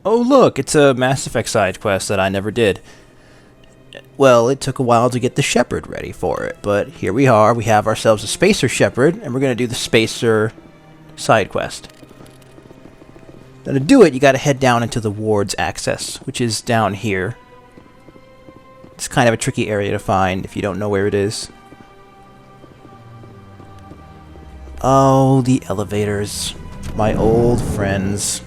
Oh look, it's a Mass Effect side quest that I never did. Well, it took a while to get the Shepherd ready for it, but here we are. We have ourselves a Spacer Shepherd, and we're going to do the Spacer side quest. Now to do it, you got to head down into the Ward's Access, which is down here. It's kind of a tricky area to find if you don't know where it is. Oh, the elevators. My old friends.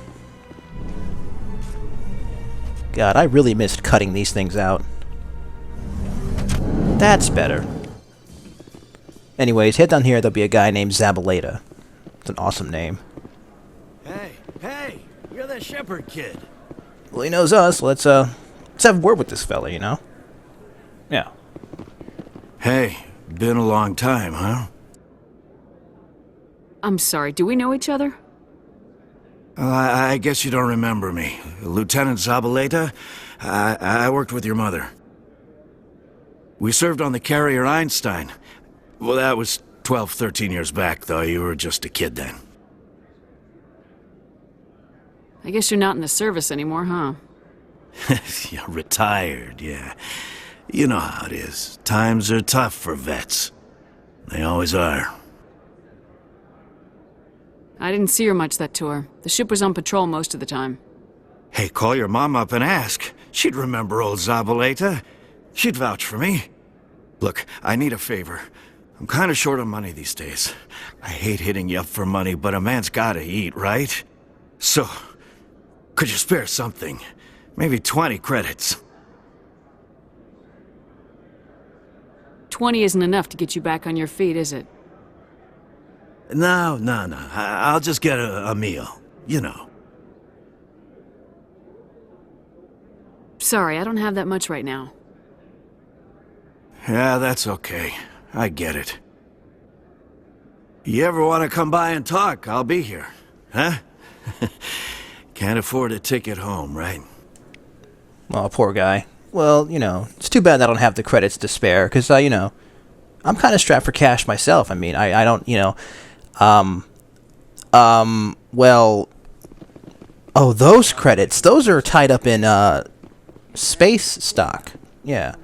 God, I really missed cutting these things out. That's better. Anyways, head down here, there'll be a guy named Zabaleta. It's an awesome name. Hey, you're the Shepherd kid. Well, he knows us. Let's have a word with this fella, you know? Yeah. Hey, been a long time, huh? I'm sorry, do we know each other? I guess you don't remember me. Lieutenant Zabaleta? I worked with your mother. We served on the carrier Einstein. Well, that was 12, 13 years back, though. You were just a kid then. I guess you're not in the service anymore, huh? You're retired, yeah. You know how it is. Times are tough for vets. They always are. I didn't see her much that tour. The ship was on patrol most of the time. Hey, call your mom up and ask. She'd remember old Zabaleta. She'd vouch for me. Look, I need a favor. I'm kind of short on money these days. I hate hitting you up for money, but a man's gotta eat, right? So, could you spare something? Maybe 20 credits. 20 isn't enough to get you back on your feet, is it? No. I'll just get a meal. You know. Sorry, I don't have that much right now. Yeah, that's okay. I get it. You ever want to come by and talk, I'll be here. Huh? Can't afford a ticket home, right? Oh, poor guy. Well, you know, it's too bad I don't have the credits to spare, because, you know, I'm kind of strapped for cash myself. I mean, I don't, you know, well, oh, those credits, those are tied up in, space stock. Yeah.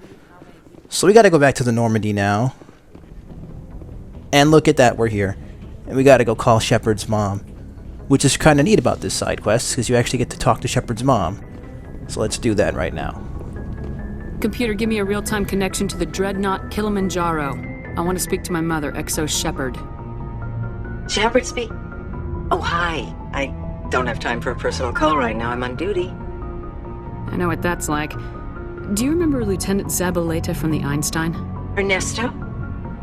So we got to go back to the Normandy now. And look at that, we're here. And we got to go call Shepard's mom. Which is kind of neat about this side quest, because you actually get to talk to Shepard's mom. So let's do that right now. Computer, give me a real-time connection to the Dreadnought Kilimanjaro. I want to speak to my mother, Exo Shepard. Shepard speak? Oh, hi. I don't have time for a personal call right now. I'm on duty. I know what that's like. Do you remember Lieutenant Zabaleta from the Einstein? Ernesto?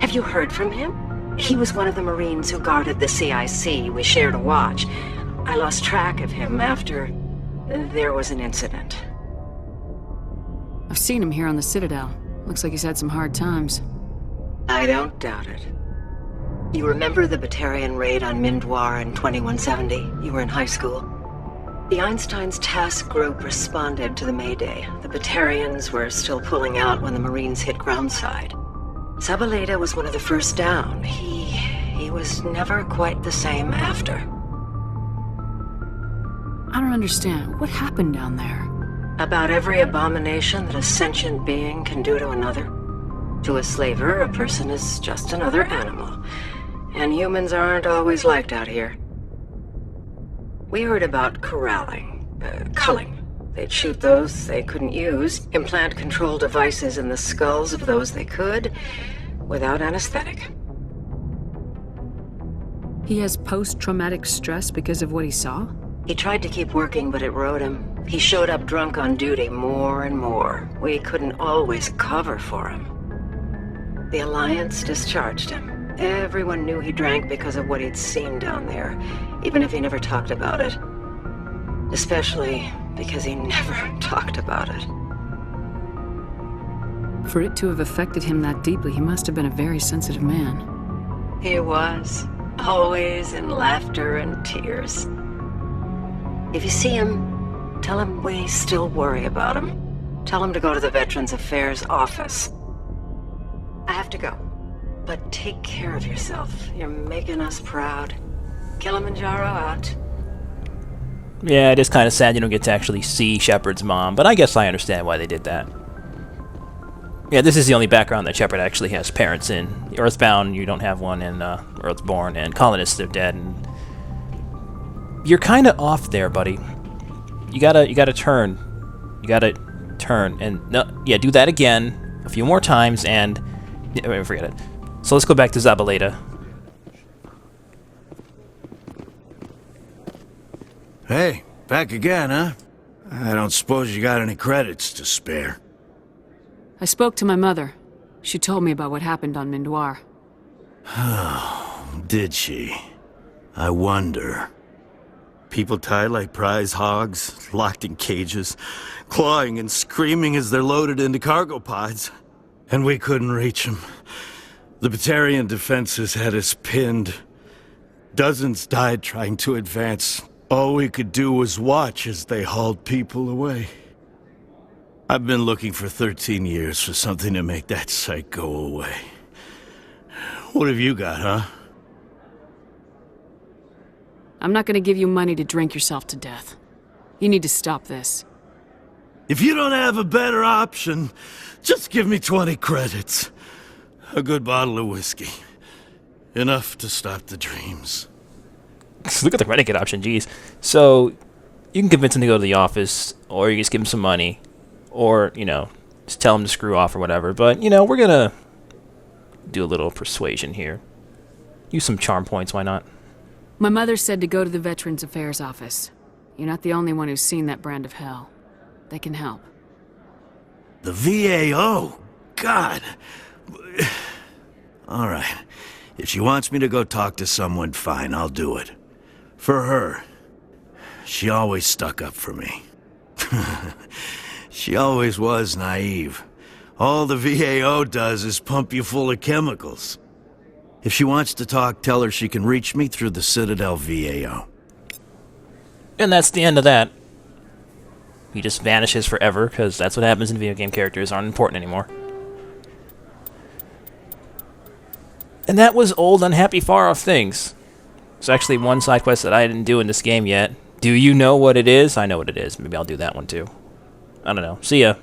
Have you heard from him? He was one of the Marines who guarded the CIC. We shared a watch. I lost track of him after there was an incident. I've seen him here on the Citadel. Looks like he's had some hard times. I don't doubt it. You remember the Batarian raid on Mindwar in 2170? You were in high school. The Einstein's task group responded to the Mayday. The Batarians were still pulling out when the Marines hit groundside. Zabaleta was one of the first down. He was never quite the same after. I don't understand. What happened down there? About every abomination that a sentient being can do to another. To a slaver, a person is just another animal. And humans aren't always liked out here. We heard about culling. They'd shoot those they couldn't use, implant control devices in the skulls of those they could, without anesthetic. He has post-traumatic stress because of what he saw? He tried to keep working, but it rode him. He showed up drunk on duty more and more. We couldn't always cover for him. The Alliance discharged him. Everyone knew he drank because of what he'd seen down there, even if he never talked about it. Especially because he never talked about it. For it to have affected him that deeply, he must have been a very sensitive man. He was. Always in laughter and tears. If you see him, tell him we still worry about him. Tell him to go to the Veterans Affairs office. I have to go. But take care of yourself. You're making us proud. Kilimanjaro out. Yeah, it is kind of sad you don't get to actually see Shepard's mom, but I guess I understand why they did that. Yeah, this is the only background that Shepard actually has parents in. Earthbound, you don't have one, and Earthborn, and Colonists, they're dead. And you're kind of off there, buddy. You gotta turn. You gotta turn, and no, yeah, do that again a few more times, and yeah, forget it. So let's go back to Zabaleta. Hey, back again, huh? I don't suppose you got any credits to spare. I spoke to my mother. She told me about what happened on Mindoir. Did she? I wonder. People tied like prize hogs, locked in cages, clawing and screaming as they're loaded into cargo pods. And we couldn't reach them. The Batarian defenses had us pinned. Dozens died trying to advance. All we could do was watch as they hauled people away. I've been looking for 13 years for something to make that sight go away. What have you got, huh? I'm not gonna give you money to drink yourself to death. You need to stop this. If you don't have a better option, just give me 20 credits. A good bottle of whiskey. Enough to stop the dreams. Look at the renegade option, jeez. So, you can convince him to go to the office, or you just give him some money, or, you know, just tell him to screw off or whatever. But, you know, we're gonna do a little persuasion here. Use some charm points, why not? My mother said to go to the Veterans Affairs office. You're not the only one who's seen that brand of hell. They can help. The VAO? God. All right. If she wants me to go talk to someone, fine, I'll do it. For her. She always stuck up for me. She always was naive. All the VAO does is pump you full of chemicals. If she wants to talk, tell her she can reach me through the Citadel VAO. And that's the end of that. He just vanishes forever, because that's what happens in video game characters aren't important anymore. And that was Old Unhappy Far Off Things. There's actually one side quest that I didn't do in this game yet. Do you know what it is? I know what it is. Maybe I'll do that one too. I don't know. See ya.